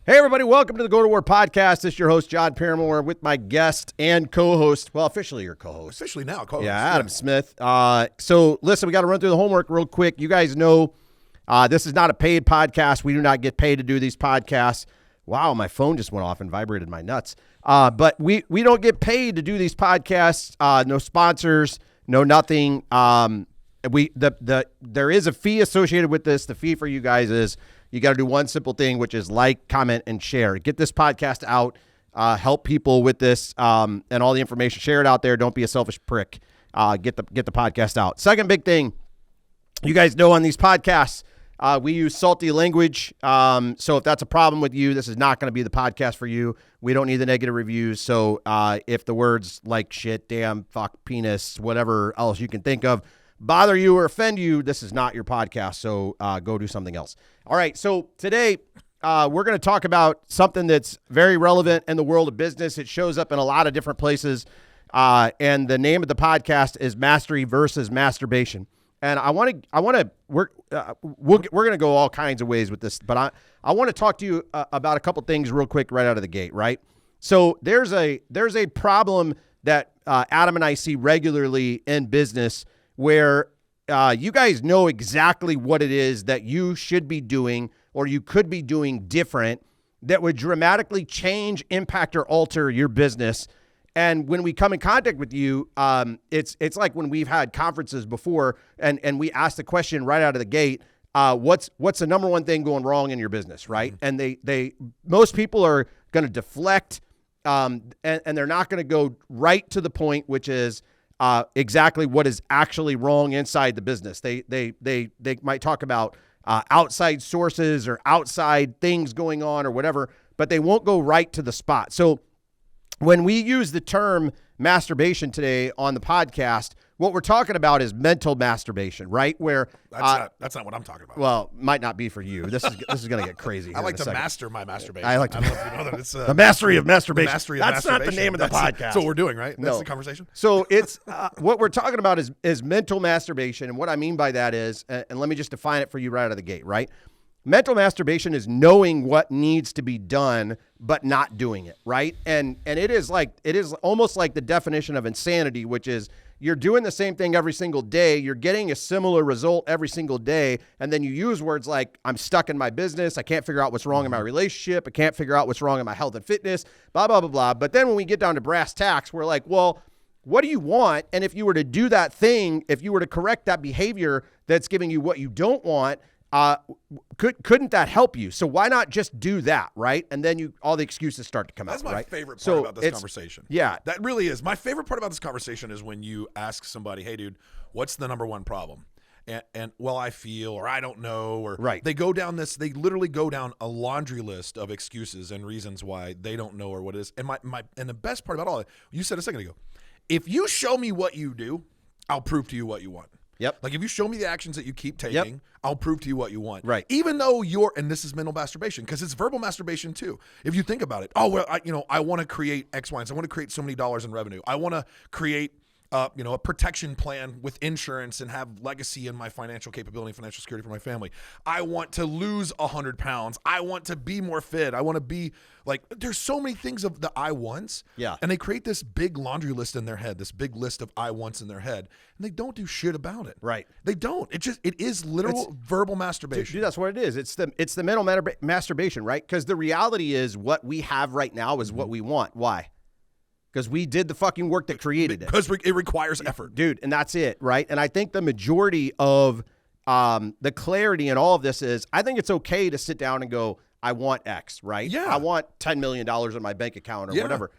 Hey, everybody. Welcome to the Go to War podcast. This is your host, John Paramore, with my guest and co-host. Well, officially your co-host. Officially now, co-host. Yeah, Adam Smith. So, listen, we got to run through the homework real quick. You guys know this is not a paid podcast. We do not get paid to do these podcasts. Wow, my phone just went off and vibrated my nuts. But we don't get paid to do these podcasts. No sponsors, no nothing. There is a fee associated with this. The fee for you guys is you got to do one simple thing, which is like, comment, and share. Get this podcast out. Help people with this and all the information. Share it out there. Don't be a selfish prick. Get the podcast out. Second big thing, you guys know on these podcasts, we use salty language. So if that's a problem with you, this is not going to be the podcast for you. We don't need the negative reviews. So if the words like shit, damn, fuck, penis, whatever else you can think of bother you or offend you, this is not your podcast. So go do something else. All right. So today we're going to talk about something that's very relevant in the world of business. It shows up in a lot of different places. And the name of the podcast is Mastery versus Masturbation. And we're going to go all kinds of ways with this, but I want to talk to you about a couple things real quick right out of the gate, right? So there's a problem that Adam and I see regularly in business where you guys know exactly what it is that you should be doing or you could be doing different that would dramatically change, impact, or alter your business. And when we come in contact with you, it's like when we've had conferences before and we ask the question right out of the gate, what's the number one thing going wrong in your business, right? Mm-hmm. And most people are going to deflect and they're not going to go right to the point, which is exactly what is actually wrong inside the business. They might talk about outside sources or outside things going on or whatever, but they won't go right to the spot. So when we use the term masturbation today on the podcast, what we're talking about is mental masturbation, right? Where that's not what I'm talking about. Well, might not be for you. This is going to get crazy. I like to master my masturbation. I like to. I don't know if you know that it's the mastery of masturbation. That's not the name of the podcast. That's what we're doing, right? That's No. the conversation. So it's what we're talking about is mental masturbation, and what I mean by that is, and let me just define it for you right out of the gate, right? Mental masturbation is knowing what needs to be done, but not doing it, right? And it is almost like the definition of insanity, which is you're doing the same thing every single day. You're getting a similar result every single day. And then you use words like, I'm stuck in my business. I can't figure out what's wrong in my relationship. I can't figure out what's wrong in my health and fitness, blah, blah, blah, blah. But then when we get down to brass tacks, we're like, well, what do you want? And if you were to do that thing, if you were to correct that behavior that's giving you what you don't want, couldn't that help you? So why not just do that, right? And then all the excuses start to come That's out, my right? favorite part about this conversation. Yeah. That really is. My favorite part about this conversation is when you ask somebody, hey, dude, what's the number one problem? And well, I feel, or I don't know, or right. They literally go down a laundry list of excuses and reasons why they don't know or what it is. And and the best part about all that, you said a second ago, if you show me what you do, I'll prove to you what you want. Yep. Like if you show me the actions that you keep taking, I'll prove to you what you want. Right. Even though and this is mental masturbation because it's verbal masturbation too. If you think about it, I want to create X, Y, and Z. I want to create so many dollars in revenue. I want to create a protection plan with insurance and have legacy in my financial capability and financial security for my family. I want to lose 100 pounds. I want to be more fit. I want to be there's so many things of the I wants. Yeah. And they create this big laundry list in their head, this big list of I wants in their head, and they don't do shit about it. Right. They don't. It is literal verbal masturbation. Dude, that's what it is. It's the mental masturbation, right? Because the reality is what we have right now is what we want. Why? Because we did the fucking work that created it. Because it requires effort. Dude, and that's it, right? And I think the majority of the clarity in all of this is I think it's okay to sit down and go, I want X, right? Yeah. I want $10 million in my bank account or whatever.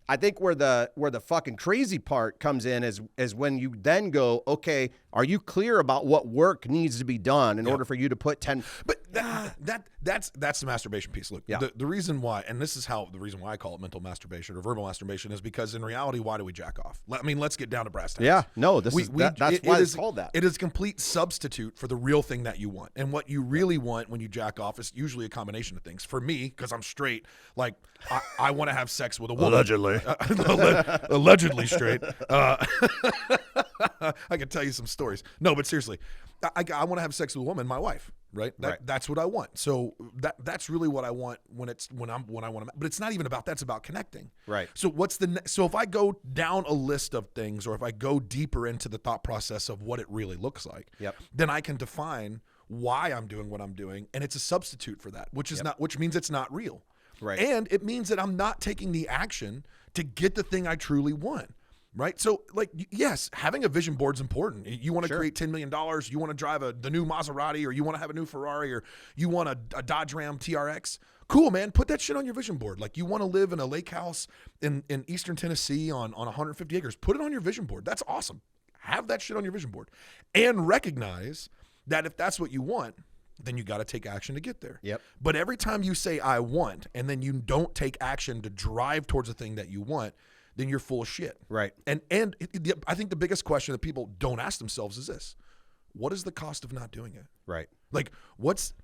I think where the fucking crazy part comes in is when you then go, okay, are you clear about what work needs to be done in order for you to put 10? But that's the masturbation piece. Look, the reason why, and this is the reason why I call it mental masturbation or verbal masturbation is because in reality, why do we jack off? I mean, let's get down to brass tacks. Yeah, no, that's why it's called that. It is a complete substitute for the real thing that you want. And what you really want when you jack off is usually a combination of things. For me, because I'm straight, I want to have sex with a woman. Allegedly straight. I can tell you some stories. No, but seriously, I want to have sex with a woman, my wife. right? Right. That's what I want. So that's really what I want when I want to. But it's not even about that. It's about connecting. Right. So so if I go down a list of things, or if I go deeper into the thought process of what it really looks like, Yep. then I can define why I'm doing what I'm doing, and it's a substitute for that, which means it's not real. Right. And it means that I'm not taking the action to get the thing I truly want. Right. So, like, yes, having a vision board is important. You want to create $10 million. You want to drive the new Maserati, or you want to have a new Ferrari, or you want a Dodge Ram TRX. Cool, man. Put that shit on your vision board. Like, you want to live in a lake house in Eastern Tennessee on 150 acres. Put it on your vision board. That's awesome. Have that shit on your vision board. And recognize that if that's what you want, then you got to take action to get there. Yep. But every time you say, I want, and then you don't take action to drive towards the thing that you want, then you're full of shit. Right. And I think the biggest question that people don't ask themselves is this: what is the cost of not doing it? Right. Like,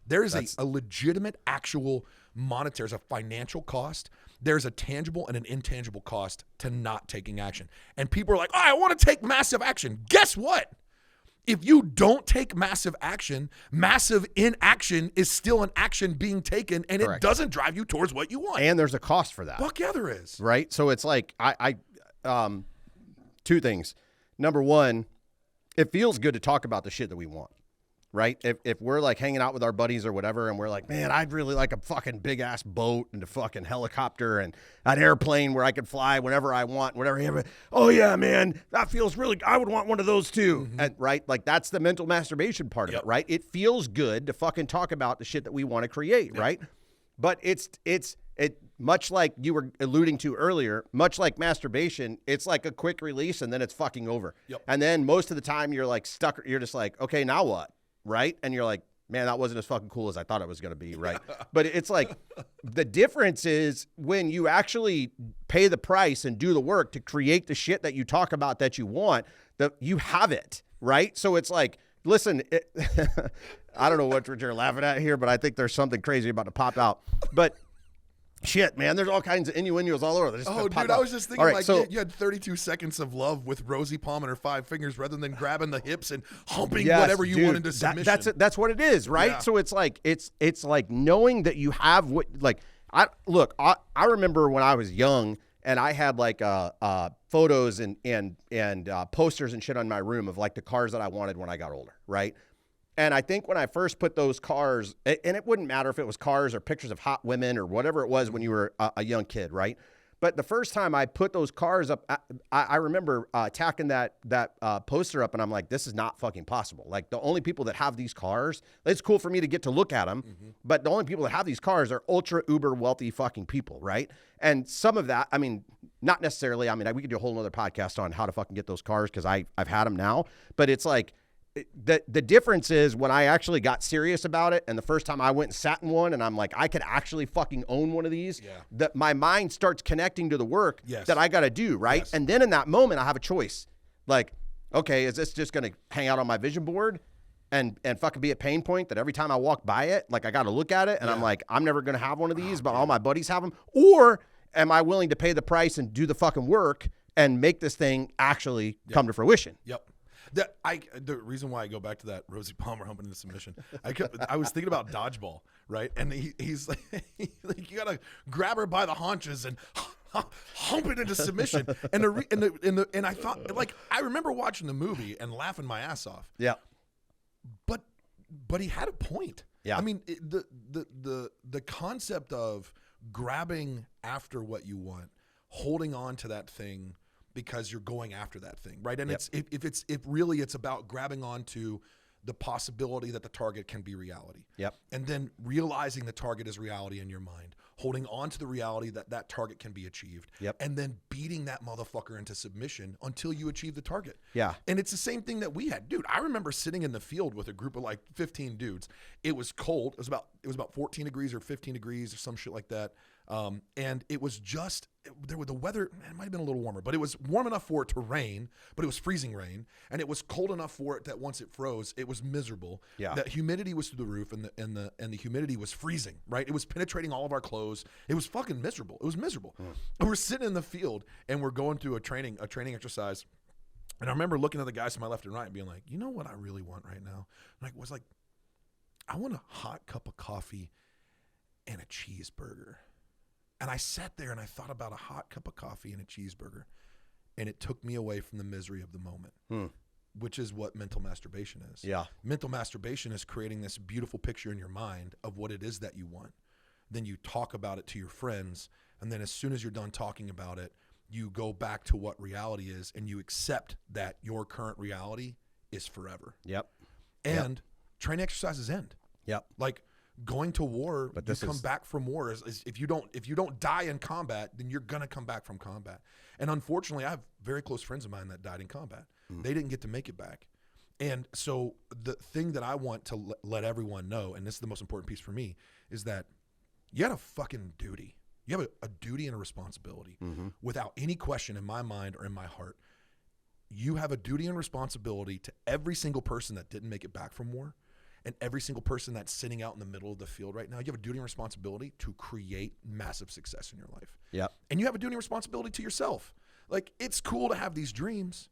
there's a legitimate, actual monetary, there's a financial cost. There's a tangible and an intangible cost to not taking action. And people are like, oh, I want to take massive action. Guess what? If you don't take massive action, massive inaction is still an action being taken, and Correct. it doesn't drive you towards what you want. And there's a cost for that. Fuck yeah, there is. Right. So it's like, two things. Number one, it feels good to talk about the shit that we want. Right. If we're like hanging out with our buddies or whatever, and we're like, man, I'd really like a fucking big ass boat and a fucking helicopter and an airplane where I could fly whenever I want, whatever. Oh yeah, man, that feels really, I would want one of those too. Mm-hmm. And right. Like, that's the mental masturbation part of it. Right. It feels good to fucking talk about the shit that we want to create. Right. But it's much like you were alluding to earlier, much like masturbation, it's like a quick release and then it's fucking over. Yep. And then most of the time you're like stuck, you're just like, okay, now what? Right. And you're like, man, that wasn't as fucking cool as I thought it was going to be. Right. But it's like, the difference is when you actually pay the price and do the work to create the shit that you talk about that you want, that you have it. Right. So it's like, listen, I don't know what you're laughing at here, but I think there's something crazy about to pop out. But shit, man, there's all kinds of innuendos all over. I was just thinking, right, so, you had 32 seconds of love with Rosie Palm and her 5 fingers rather than grabbing the hips and humping whatever you want into submission. That's what it is, right? Yeah. So it's like it's like knowing that you have what, like, I remember when I was young and I had like photos and posters and shit on my room of like the cars that I wanted when I got older, right? And I think when I first put those cars, and it wouldn't matter if it was cars or pictures of hot women or whatever it was when you were a young kid, right? But the first time I put those cars up, I remember tacking that poster up, and I'm like, this is not fucking possible. Like, the only people that have these cars, it's cool for me to get to look at them, but the only people that have these cars are ultra uber wealthy fucking people, right? And some of that, I mean, not necessarily, I mean, we could do a whole other podcast on how to fucking get those cars because I've had them now, but it's like, the difference is when I actually got serious about it, and the first time I went and sat in one, and I'm like, I could actually fucking own one of these. That my mind starts connecting to the work that I got to do, right? Yes. And then in that moment, I have a choice. Like, okay, is this just going to hang out on my vision board and fucking be a pain point that every time I walk by it, like I got to look at it, and I'm like, I'm never going to have one of these, but all my buddies have them? Or am I willing to pay the price and do the fucking work and make this thing actually come to fruition? Yep. The reason why I go back to that Rosie Palmer humping into submission, I was thinking about dodgeball, right? And he's like, you gotta grab her by the haunches and hump it into submission. And I thought, like, I remember watching the movie and laughing my ass off. Yeah. But he had a point. Yeah. I mean, the concept of grabbing after what you want, holding on to that thing because you're going after that thing, right? And if really it's about grabbing onto the possibility that the target can be reality. Yep. And then realizing the target is reality in your mind, holding on to the reality that that target can be achieved. Yep. And then beating that motherfucker into submission until you achieve the target. Yeah. And it's the same thing that we had. Dude, I remember sitting in the field with a group of like 15 dudes. It was cold. It was about 14 degrees or 15 degrees or some shit like that. And it was just, the weather, it might have been a little warmer, but it was warm enough for it to rain, but it was freezing rain. And it was cold enough for it that once it froze, it was miserable. Yeah. The humidity was through the roof, and the humidity was freezing, right? It was penetrating all of our clothes. It was fucking miserable. It was miserable. And we're sitting in the field and we're going through a training exercise. And I remember looking at the guys to my left and right and being like, you know what I really want right now? And I was like, I want a hot cup of coffee and a cheeseburger. And I sat there and I thought about a hot cup of coffee and a cheeseburger, and it took me away from the misery of the moment, which is what mental masturbation is. Yeah. Mental masturbation is creating this beautiful picture in your mind of what it is that you want. Then you talk about it to your friends, and then as soon as you're done talking about it, you go back to what reality is, and you accept that your current reality is forever. Yep. And training exercises end. Yep. Like going to war, But you come back from war is if you don't die in combat, then you're gonna come back from combat. And unfortunately, I have very close friends of mine that died in combat. They didn't get to make it back. And so the thing that I want to let everyone know, and this is the most important piece for me, is that you got a fucking duty. You have a duty and a responsibility without any question in my mind or in my heart. You have a duty and responsibility to every single person that didn't make it back from war, and every single person that's sitting out in the middle of the field right now. You have a duty and responsibility to create massive success in your life. Yep. And you have a duty and responsibility to yourself. Like, it's cool to have these dreams,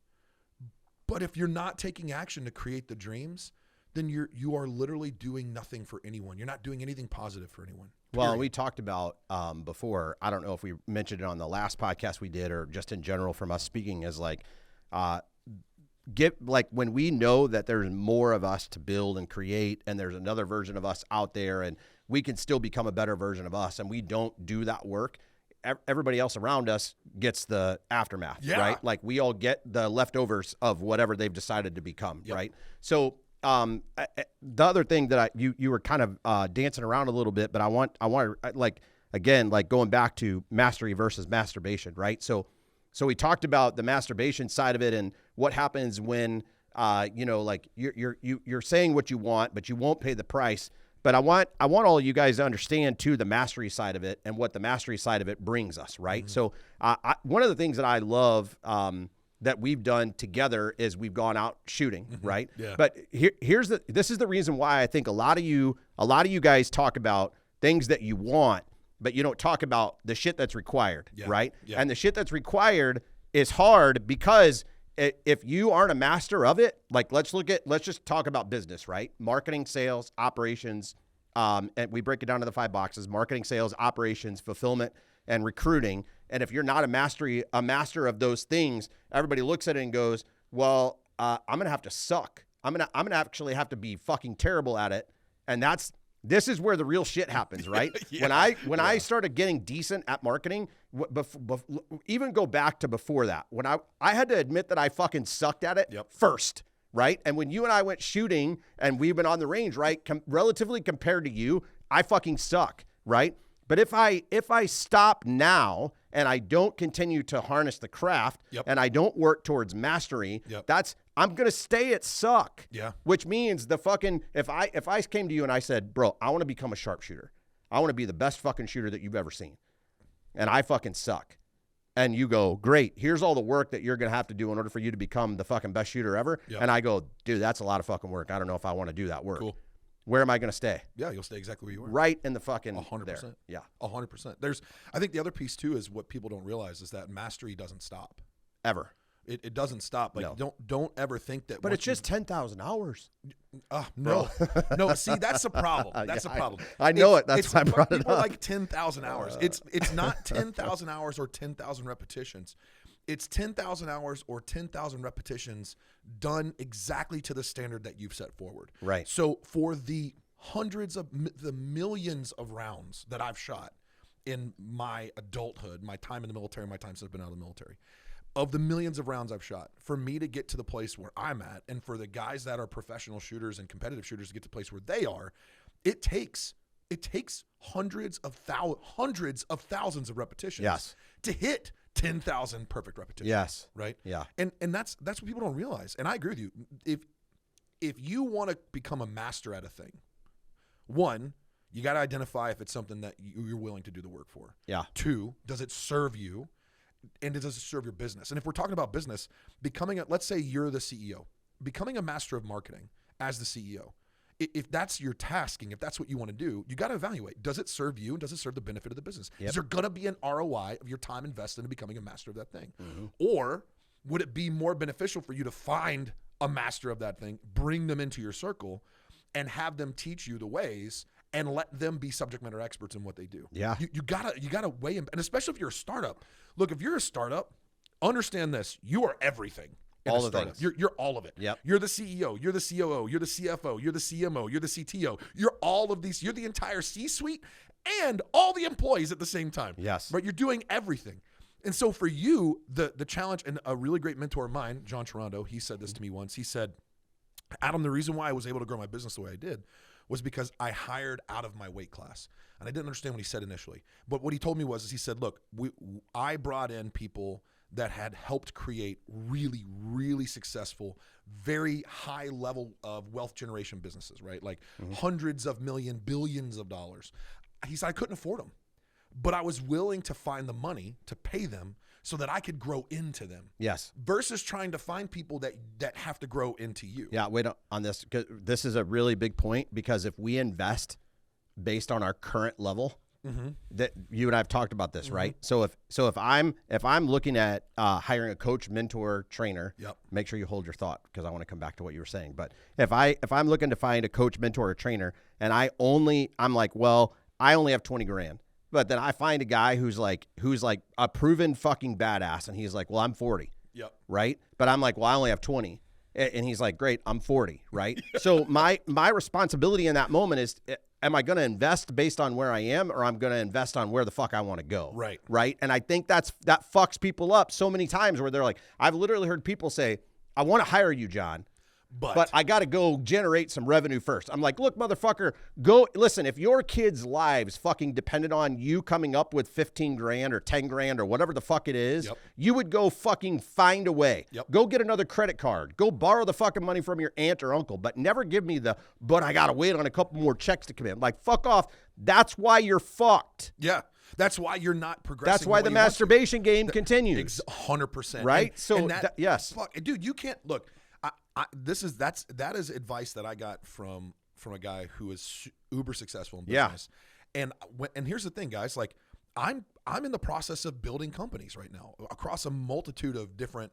but if you're not taking action to create the dreams, then you are literally doing nothing for anyone. You're not doing anything positive for anyone. Well, we talked about before, I don't know if we mentioned it on the last podcast we did or just in general from us speaking, is like, when we know that there's more of us to build and create, and there's another version of us out there, and we can still become a better version of us, and we don't do that work, everybody else around us gets the aftermath, right? Like we all get the leftovers of whatever they've decided to become, right? So the other thing that you were kind of dancing around a little bit, but I want like going back to mastery versus masturbation, right? So we talked about the masturbation side of it and what happens when like you're saying what you want, but you won't pay the price. But I want all of you guys to understand too the mastery side of it and what the mastery side of it brings us, right? So one of the things that I love that we've done together is we've gone out shooting, right? Yeah. But this is the reason why I think a lot of you guys talk about things that you want, but you don't talk about the shit that's required, right? Yeah. And the shit that's required is hard because if you aren't a master of it, like let's just talk about business, right? Marketing, sales, operations, and we break it down to the 5 boxes: marketing, sales, operations, fulfillment, and recruiting. And if you're not a master of those things, everybody looks at it and goes, well, I'm going to have to suck. I'm going to actually have to be fucking terrible at it. And this is where the real shit happens, right? When I started getting decent at marketing, even go back to before that, when I had to admit that I fucking sucked at it first, right? And when you and I went shooting and we've been on the range, right, relatively compared to you, I fucking suck, right? But if I stop now and I don't continue to harness the craft and I don't work towards mastery, I'm going to stay at suck. Yeah. Which means if I came to you and I said, bro, I want to become a sharpshooter. I want to be the best fucking shooter that you've ever seen. And I fucking suck. And you go, great, here's all the work that you're going to have to do in order for you to become the fucking best shooter ever. And I go, dude, that's a lot of fucking work. I don't know if I want to do that work. Cool. Where am I going to stay? Yeah, you'll stay exactly where you are. Right in the fucking 100%. There. Yeah. 100%. I think the other piece too is what people don't realize is that mastery doesn't stop. Ever. It doesn't stop. Like don't ever think that. But it's just 10,000 hours. No. No, see, that's a problem. That's a problem. I know it. That's why I brought it up. People like 10,000 hours. It's not 10,000 hours or 10,000 repetitions. It's 10,000 hours or 10,000 repetitions done exactly to the standard that you've set forward. Right. So for the millions of rounds that I've shot in my adulthood, my time in the military, my time since I've been out of the military, of the millions of rounds I've shot, for me to get to the place where I'm at, and for the guys that are professional shooters and competitive shooters to get to the place where they are, it takes hundreds of thousands of repetitions to hit 10,000 perfect repetitions. Yes. Right? Yeah. And that's what people don't realize. And I agree with you. If you want to become a master at a thing, one, you got to identify if it's something that you're willing to do the work for. Yeah. Two, does it serve you? And does it serve your business? And if we're talking about business, let's say you're the CEO, becoming a master of marketing as the CEO, if that's your tasking, if that's what you want to do, you got to evaluate. Does it serve you? And does it serve the benefit of the business? Yep. Is there going to be an ROI of your time invested in becoming a master of that thing? Mm-hmm. Or would it be more beneficial for you to find a master of that thing, bring them into your circle, and have them teach you the ways and let them be subject matter experts in what they do. Yeah. You gotta weigh in. And especially if you're a startup. Look, if you're a startup, understand this. You are everything. All the things. You're all of it. Yep. You're the CEO. You're the COO. You're the CFO. You're the CMO. You're the CTO. You're all of these. You're the entire C-suite and all the employees at the same time. Yes. Right? You're doing everything. And so for you, the challenge, and a really great mentor of mine, John Toronto, he said this to me once. He said, Adam, the reason why I was able to grow my business the way I did was because I hired out of my weight class. And I didn't understand what he said initially. But what he told me was, he said, look, I brought in people that had helped create really, really successful, very high level of wealth generation businesses, right? Like hundreds of million, billions of dollars. He said, I couldn't afford them, but I was willing to find the money to pay them so that I could grow into them. Yes. Versus trying to find people that have to grow into you. Yeah, wait on this, because this is a really big point, because if we invest based on our current level, that you and I have talked about this, right? So if I'm looking at hiring a coach, mentor, trainer, make sure you hold your thought, because I want to come back to what you were saying. But if I'm looking to find a coach, mentor, or trainer, and I'm like, well, I only have 20 grand. But then I find a guy who's like a proven fucking badass, and he's like, well, I'm 40. Yep. Right? But I'm like, well, I only have 20. And he's like, great, I'm 40, right? So my responsibility in that moment is, am I going to invest based on where I am, or I'm going to invest on where the fuck I want to go? Right. Right? And I think that fucks people up so many times, where they're like, I've literally heard people say, I want to hire you, John, but I got to go generate some revenue first. I'm like, look, motherfucker, go listen. If your kids' lives fucking depended on you coming up with 15 grand or 10 grand or whatever the fuck it is, you would go fucking find a way. Go get another credit card. Go borrow the fucking money from your aunt or uncle, but never give me but I got to wait on a couple more checks to come in. Like, fuck off. That's why you're fucked. Yeah. That's why you're not progressing. That's why the masturbation game continues. 100%. Right? Yes. Fuck, dude, you can't look. That is advice that I got from a guy who is uber successful in business. Yeah. And here's the thing, guys. Like, I'm in the process of building companies right now across a multitude of different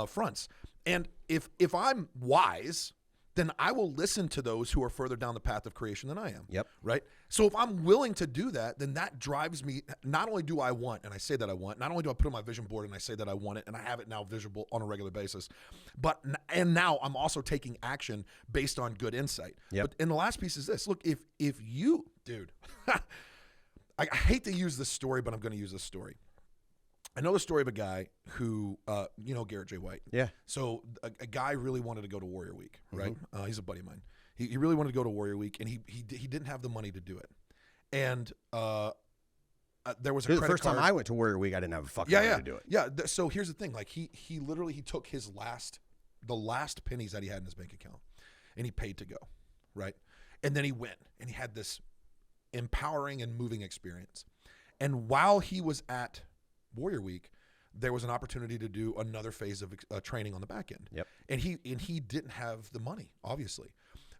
fronts. And if I'm wise, then I will listen to those who are further down the path of creation than I am. Yep. Right? So if I'm willing to do that, then that drives me. Not only do I want, and I say that I want, not only do I put on my vision board and I say that I want it, and I have it now visible on a regular basis, and now I'm also taking action based on good insight. Yep. But and the last piece is this. Look, if you, dude, I hate to use this story, but I'm going to use this story. I know the story of a guy who, Garrett J. White. Yeah. So a guy really wanted to go to Warrior Week, right? He's a buddy of mine. He really wanted to go to Warrior Week, and he didn't have the money to do it. And there was a credit the first card. time I went to Warrior Week, I didn't have a fucking money to do it. Yeah. So here's the thing. Like he literally took the last pennies that he had in his bank account, and he paid to go, right? And then he went, and he had this empowering and moving experience. And while he was at Warrior Week, there was an opportunity to do another phase of training on the back end. Yep. And he didn't have the money, obviously.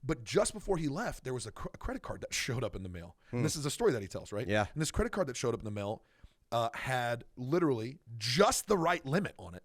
But just before he left, there was a credit card that showed up in the mail. And this is a story that he tells, right? Yeah. And this credit card that showed up in the mail had literally just the right limit on it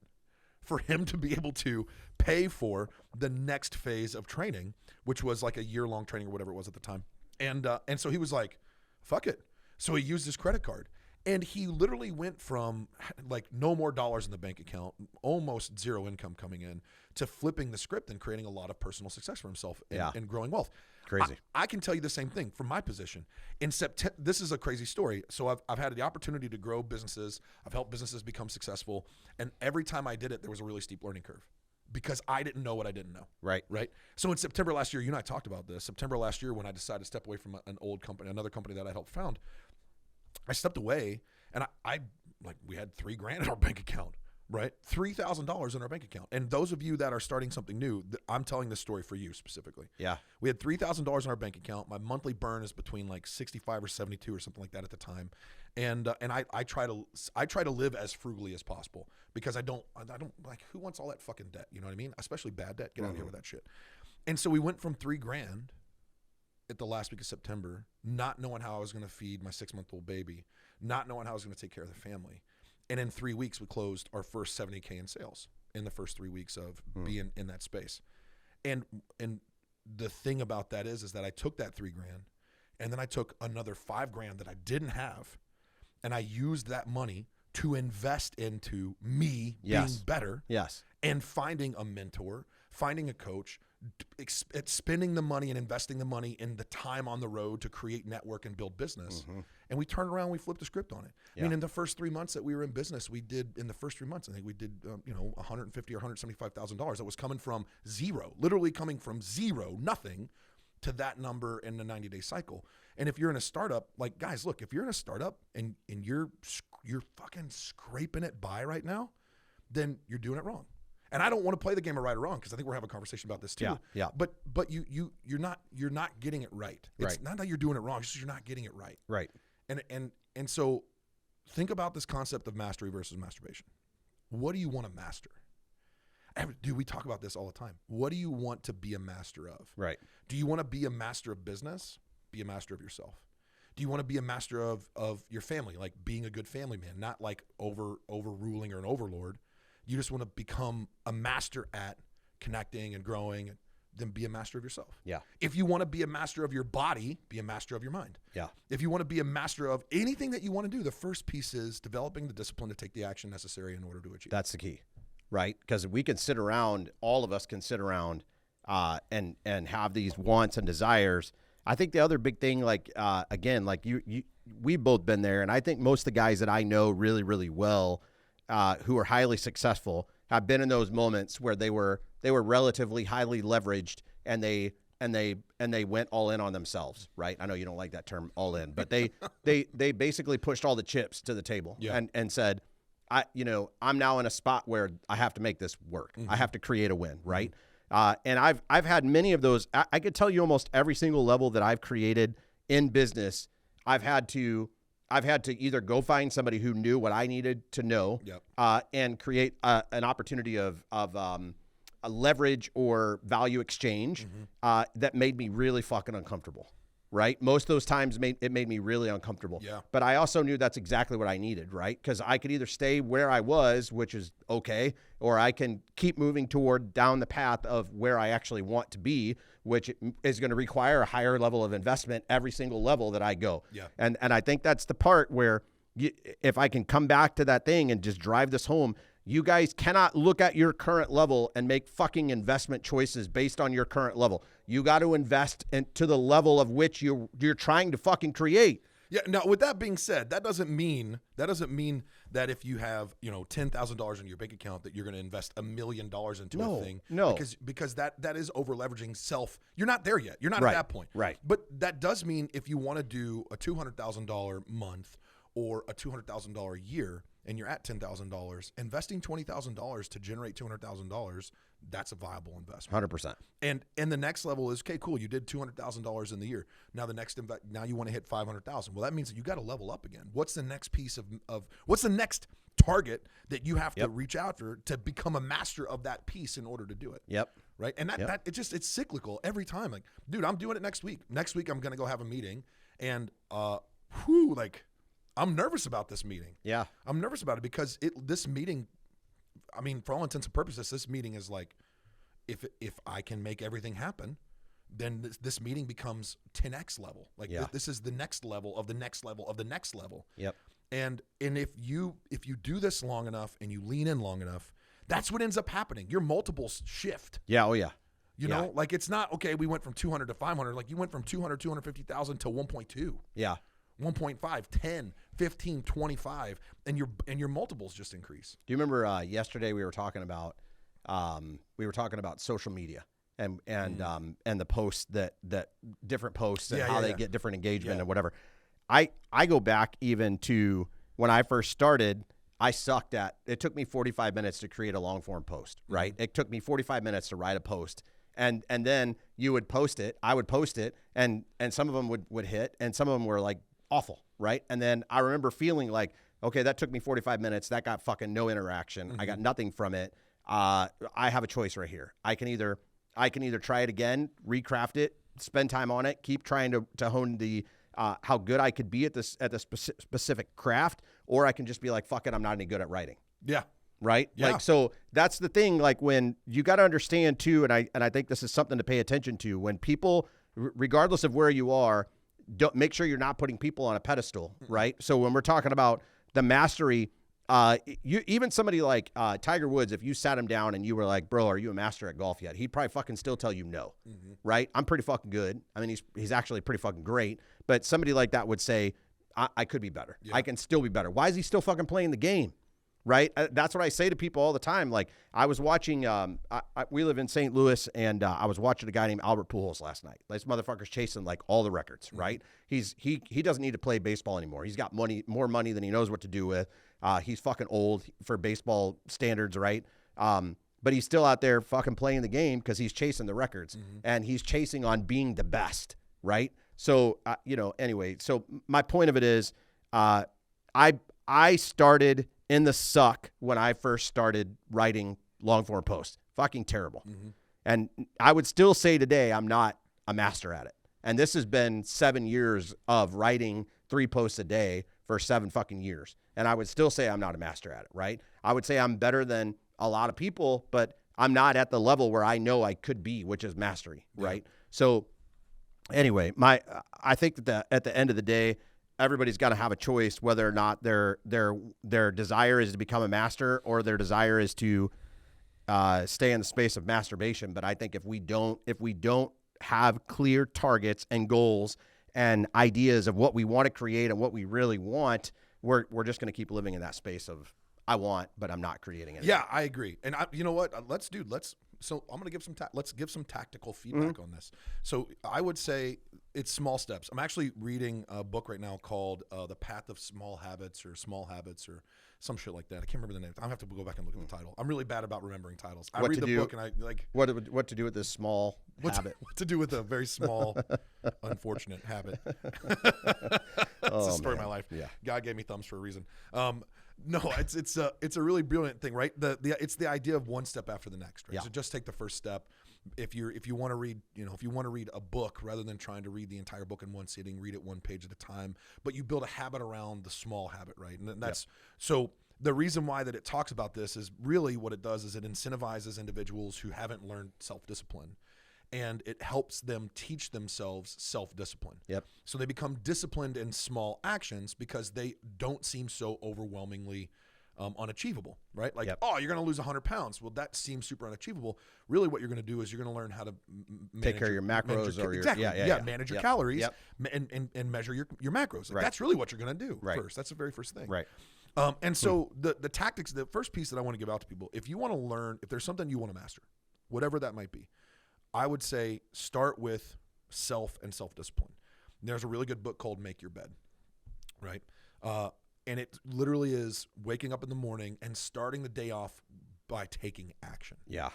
for him to be able to pay for the next phase of training, which was like a year-long training or whatever it was at the time. And so he was like, fuck it. So he used his credit card. And he literally went from like no more dollars in the bank account, almost zero income coming in, to flipping the script and creating a lot of personal success for himself and growing wealth. Crazy. I can tell you the same thing from my position. In September, this is a crazy story. So I've had the opportunity to grow businesses. I've helped businesses become successful. And every time I did it, there was a really steep learning curve because I didn't know what I didn't know. Right. Right. So in September last year, you and I talked about this. September last year, when I decided to step away from an old company, another company that I helped found, I stepped away, and we had $3,000 in our bank account, right? $3,000 in our bank account. And those of you that are starting something new, I'm telling this story for you specifically. Yeah. We had $3,000 in our bank account. My monthly burn is between like 65 or 72 or something like that at the time. And I try to live as frugally as possible because I don't like, who wants all that fucking debt? You know what I mean? Especially bad debt. Get out of here with that shit. And so we went from $3,000 at the last week of September, not knowing how I was going to feed my 6-month-old baby, not knowing how I was going to take care of the family. And in 3 weeks, we closed our first $70K in sales in the first 3 weeks of being in that space. And the thing about that is that I took that $3,000 and then I took another $5,000 that I didn't have, and I used that money to invest into me being better. Yes. And finding a mentor, finding a coach, spending the money and investing the money in the time on the road to create network and build business. And we turned around, we flipped the script on it. I mean, in the first 3 months that we were in business, I think we did, $150,000 or $175,000. That was coming from zero, literally coming from zero, nothing, to that number in the 90-day cycle. And if you're in a startup, like, guys, look, if you're in a startup and you're fucking scraping it by right now, then you're doing it wrong. And I don't want to play the game of right or wrong, because I think we're having a conversation about this too. Yeah. But you're not getting it right. It's not that you're doing it wrong, it's just you're not getting it right. Right. And so think about this concept of mastery versus masturbation. What do you want to master? Dude, we talk about this all the time. What do you want to be a master of? Right. Do you want to be a master of business? Be a master of yourself. Do you want to be a master of your family, like being a good family man, not like overruling or an overlord? You just want to become a master at connecting and growing, and then be a master of yourself. Yeah. If you want to be a master of your body, be a master of your mind. Yeah. If you want to be a master of anything that you want to do, the first piece is developing the discipline to take the action necessary in order to achieve. That's the key, right? Because we can sit around, all of us can sit around and have these wants and desires. I think the other big thing, like, again, like we've both been there, and I think most of the guys that I know really, really well, who are highly successful, have been in those moments where they were relatively highly leveraged, and they went all in on themselves, right? I know you don't like that term, all in, but they basically pushed all the chips to the table and said, I'm now in a spot where I have to make this work. I have to create a win, right? And I've had many of those. I could tell you almost every single level that I've created in business, I've had to either go find somebody who knew what I needed to know, and create an opportunity of a leverage or value exchange that made me really fucking uncomfortable, right? Most of those times it made me really uncomfortable. Yeah. But I also knew that's exactly what I needed, right? Because I could either stay where I was, which is okay, or I can keep moving toward down the path of where I actually want to be, which is going to require a higher level of investment every single level that I go. Yeah. And I think that's the part where if I can come back to that thing and just drive this home, you guys cannot look at your current level and make fucking investment choices based on your current level. You got to invest to the level of which you're trying to fucking create. Yeah. Now, with that being said, that doesn't mean that if you have $10,000 in your bank account that you're going to invest $1 million into a thing. No, because that is over leveraging self. You're not there yet. You're not right, at that point. Right. But that does mean if you want to do a $200,000 month or a $200,000 year, and you're at $10,000, investing $20,000 to generate $200,000, that's a viable investment. 100%. And the next level is, okay, cool, you did $200,000 in the year. Now now you want to hit $500,000. Well, that means that you got to level up again. What's the next piece of what's the next target that you have to reach out for to become a master of that piece in order to do it? Yep. Right. And that it's cyclical every time. Like, dude, I'm doing it next week. Next week I'm gonna go have a meeting, and I'm nervous about this meeting. Yeah. I'm nervous about it because this meeting, I mean, for all intents and purposes, this meeting is like, if I can make everything happen, then this meeting becomes 10x level. Like this is the next level of the next level of the next level. Yep. And if you do this long enough and you lean in long enough, that's what ends up happening. Your multiples shift. Yeah. Oh yeah. You know, like it's not, okay, we went from 200 to 500. Like you went from 200, 250,000 to 1.2. Yeah. 1.5, 10, 15, 25, and your multiples just increase. Do you remember yesterday we were talking about social media and the posts that different posts and how they get different engagement and whatever. I go back even to when I first started. I sucked at it. Took me 45 minutes to create a long form post, right? It took me 45 minutes to write a post. And then you would post it, I would post it, and some of them would hit, and some of them were like awful, right? And then I remember feeling like, okay, that took me 45 minutes. That got fucking no interaction. I got nothing from it. I have a choice right here. I can either try it again, recraft it, spend time on it, keep trying to hone the how good I could be at the specific craft, or I can just be like, fuck it, I'm not any good at writing. Yeah. right? Yeah. Like, so that's the thing. Like, when you got to understand too, and I think this is something to pay attention to, when people, regardless of where you are, don't make sure you're not putting people on a pedestal, right? So when we're talking about the mastery, you even somebody like Tiger Woods, if you sat him down and you were like, bro, are you a master at golf yet? He'd probably fucking still tell you no, right? I'm pretty fucking good. I mean, he's actually pretty fucking great. But somebody like that would say, I could be better. Yeah. I can still be better. Why is he still fucking playing the game? Right? That's what I say to people all the time. Like, I was watching, we live in St. Louis, and I was watching a guy named Albert Pujols last night. This motherfucker's chasing like all the records, right? He doesn't need to play baseball anymore. He's got more money than he knows what to do with. He's fucking old for baseball standards, right? But he's still out there fucking playing the game because he's chasing the records, and he's chasing on being the best, right? So, anyway, so my point of it is, I started in the suck when I first started writing long form posts. Fucking terrible. And I would still say today I'm not a master at it. And this has been 7 years of writing 3 posts a day for 7 fucking years. And I would still say I'm not a master at it, right? I would say I'm better than a lot of people, but I'm not at the level where I know I could be, which is mastery, right? So anyway, I think that at the end of the day, everybody's got to have a choice whether or not their desire is to become a master or their desire is to stay in the space of masturbation. But I think if we don't have clear targets and goals and ideas of what we want to create and what we really want, we're just going to keep living in that space of I want, but I'm not creating it. Yeah, I agree. And you know what? So I'm going to give let's give some tactical feedback on this. So I would say it's small steps. I'm actually reading a book right now called The Path of Small Habits or some shit like that. I can't remember the name. I'll have to go back and look at the title. I'm really bad about remembering titles. I read the book and I like what to do with this small habit. What to do with a very small, unfortunate habit. It's the story of my life. Yeah. God gave me thumbs for a reason. No, it's a really brilliant thing, right? It's the idea of one step after the next, right? Yeah. So just take the first step. If you want to read, a book rather than trying to read the entire book in one sitting, read it one page at a time, but you build a habit around the small habit, right? And that's so the reason why that it talks about this is really what it does is it incentivizes individuals who haven't learned self-discipline. And it helps them teach themselves self-discipline. Yep. So they become disciplined in small actions because they don't seem so overwhelmingly unachievable, right? Like, you're going to lose 100 pounds. Well, that seems super unachievable. Really what you're going to do is you're going to learn how to take care of your macros or your manage your calories and measure your macros. Like, that's really what you're going to do first. That's the very first thing. Right. And so the tactics, the first piece that I want to give out to people, if you want to learn, if there's something you want to master, whatever that might be, I would say start with self and self-discipline. There's a really good book called Make Your Bed, right? And it literally is waking up in the morning and starting the day off by taking action. Yeah.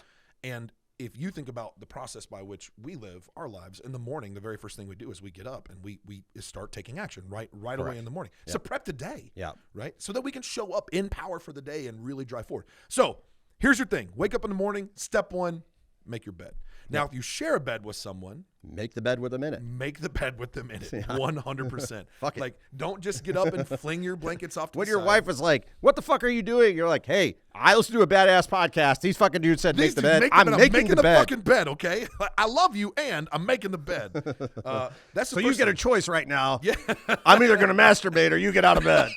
And if you think about the process by which we live our lives, in the morning, the very first thing we do is we get up and we start taking action right away in the morning. Yep. So prep the day, right? So that we can show up in power for the day and really drive forward. So here's your thing. Wake up in the morning, step 1, make your bed. Now, if you share a bed with someone, make the bed with them in it. Make the bed with them in it. 100%. Fuck it. Like, don't just get up and fling your blankets off to when the your side. wife was like, "What the fuck are you doing?" You're like, "Hey, I listen to a badass podcast. These fucking dudes said make the bed. I'm making the bed. Fucking bed, okay? I love you, and I'm making the bed." That's so you get a choice right now. Yeah. I'm either going to masturbate or you get out of bed.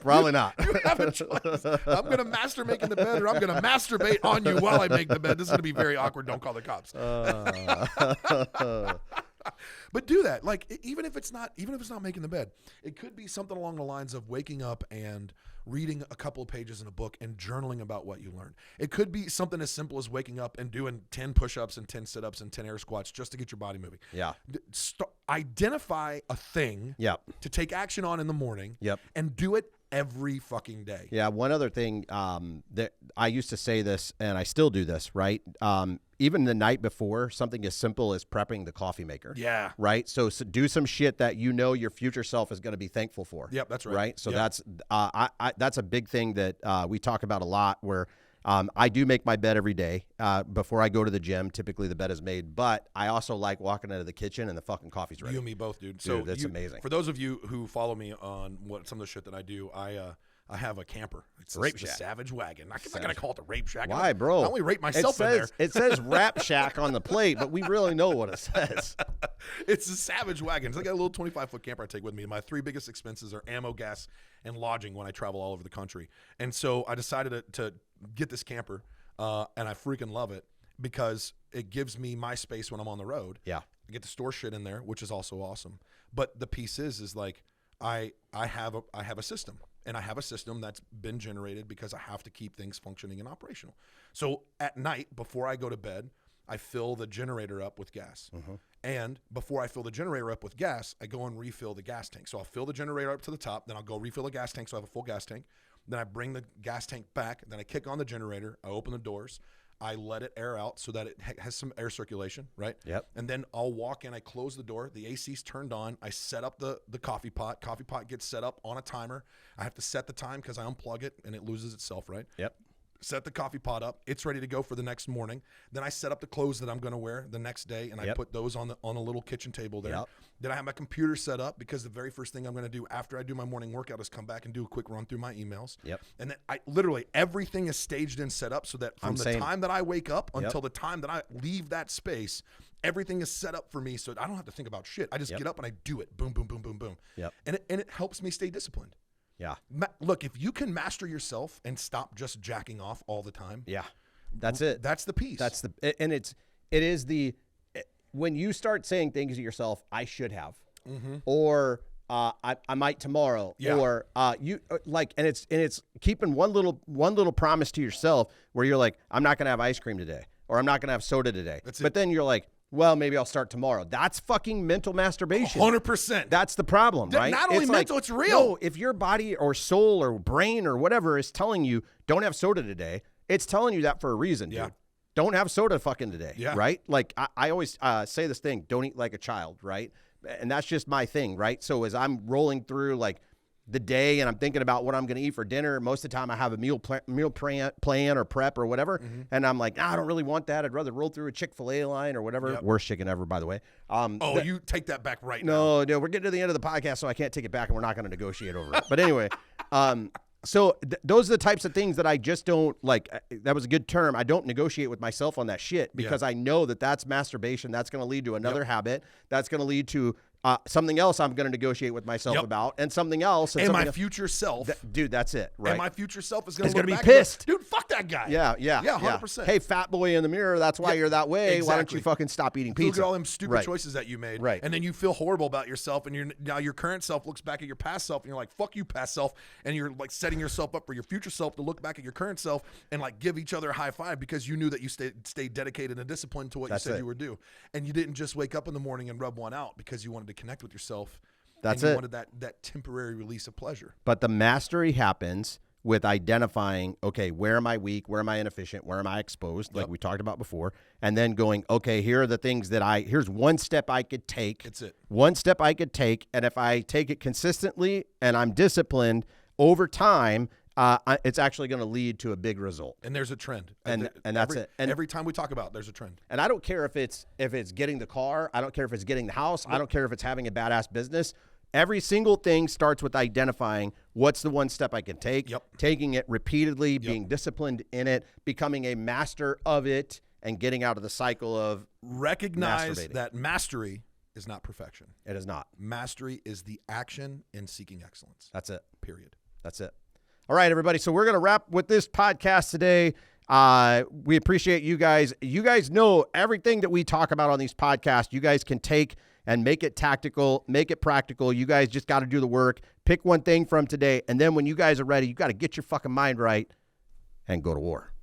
Probably not. You have a choice. I'm going to master making the bed, or I'm going to masturbate on you while I make the bed. This is going to be very awkward. Don't call the cops. But do that. Like, even if it's not making the bed, it could be something along the lines of waking up and reading a couple of pages in a book and journaling about what you learned. It could be something as simple as waking up and doing 10 push-ups and 10 sit-ups and 10 air squats just to get your body moving. Yeah. Identify a thing to take action on in the morning and do it every fucking day. Yeah. One other thing that I used to say this, and I still do this, right? Even the night before, something as simple as prepping the coffee maker. Yeah. Right? So do some shit that you know your future self is going to be thankful for. Yep, that's right. Right? So that's a big thing that we talk about a lot, where I do make my bed every day before I go to the gym. Typically the bed is made, but I also like walking into the kitchen and the fucking coffee's ready. You and me both, dude. So that's amazing. For those of you who follow me on some of the shit that I do, I have a camper. It's Rape the shack. Savage Wagon. I'm not gonna call it the Rape Shack. Why, bro? I only rape myself in there. It says Rap Shack on the plate, but we really know what it says. It's a Savage Wagon. It's like a little 25-foot camper I take with me. My 3 biggest expenses are ammo, gas, and lodging when I travel all over the country. And so I decided to get this camper, and I freaking love it because it gives me my space when I'm on the road. Yeah. I get to store shit in there, which is also awesome. But the piece is like I have a system. And I have a system that's been generated because I have to keep things functioning and operational. So at night, before I go to bed, I fill the generator up with gas. And before I fill the generator up with gas, I go and refill the gas tank. So I'll fill the generator up to the top, then I'll go refill the gas tank so I have a full gas tank. Then I bring the gas tank back, then I kick on the generator, I open the doors, I let it air out so that it has some air circulation, right? Yep. And then I'll walk in, I close the door, the AC's turned on, I set up the coffee pot. Coffee pot gets set up on a timer. I have to set the time because I unplug it and it loses itself, right? Yep. Set the coffee pot up. It's ready to go for the next morning. Then I set up the clothes that I'm going to wear the next day, and I put those on a little kitchen table there. Yep. Then I have my computer set up because the very first thing I'm going to do after I do my morning workout is come back and do a quick run through my emails. Yep. And then literally everything is staged and set up so that from the time that I wake up until the time that I leave that space, everything is set up for me so I don't have to think about shit. I just get up and I do it. Boom, boom, boom, boom, boom. Yep. And it helps me stay disciplined. Yeah. Look, if you can master yourself and stop just jacking off all the time. Yeah. That's it. That's the piece. When you start saying things to yourself, I should have, or I might tomorrow, or and it's keeping one little promise to yourself where you're like, I'm not going to have ice cream today, or I'm not going to have soda today. But then you're like, well, maybe I'll start tomorrow. That's fucking mental masturbation. 100%. That's the problem, right? Not only mental, it's real. No, if your body or soul or brain or whatever is telling you, don't have soda today, it's telling you that for a reason, dude. Don't have soda fucking today, right? Like, I always say this thing, don't eat like a child, right? And that's just my thing, right? So as I'm rolling through, like, the day and I'm thinking about what I'm going to eat for dinner, most of the time I have a meal plan or prep or whatever, and I'm like, I don't really want that. I'd rather roll through a Chick-fil-A line or whatever. Worst chicken ever, by the way. You take that back right now. No, we're getting to the end of the podcast, so I can't take it back, and we're not going to negotiate over it. But anyway, so those are the types of things that I just don't like. That was a good term. I don't negotiate with myself on that shit because I know that that's masturbation. That's going to lead to another habit. That's going to lead to something else I'm going to negotiate with myself about, and something else. And my future self. Dude, that's it, right? And my future self is going to be pissed. Dude, fuck that guy. Yeah, 100%. Hey, fat boy in the mirror, that's why you're that way. Exactly. Why don't you fucking stop eating pizza? Look at all them stupid choices that you made. Right. And then you feel horrible about yourself, and now your current self looks back at your past self, and you're like, fuck you, past self. And you're like setting yourself up for your future self to look back at your current self and like give each other a high five because you knew that you stayed dedicated and disciplined to what you said you would do. And you didn't just wake up in the morning and rub one out because you wanted to connect with yourself. That's and you it. wanted that temporary release of pleasure. But the mastery happens with identifying, okay, where am I weak? Where am I inefficient? Where am I exposed? Like we talked about before. And then going, okay, here are the things that here's one step I could take. That's it. One step I could take. And if I take it consistently and I'm disciplined over time, it's actually going to lead to a big result. And there's a trend. And that's it. And every time we talk about it, there's a trend. And I don't care if it's getting the car. I don't care if it's getting the house. I don't care if it's having a badass business. Every single thing starts with identifying what's the one step I can take, taking it repeatedly, being disciplined in it, becoming a master of it, and getting out of the cycle of recognize that mastery is not perfection. It is not. Mastery is the action in seeking excellence. That's it. Period. That's it. All right, everybody. So we're going to wrap with this podcast today. We appreciate you guys. You guys know everything that we talk about on these podcasts. You guys can take and make it tactical, make it practical. You guys just got to do the work. Pick one thing from today. And then when you guys are ready, you got to get your fucking mind right and go to war.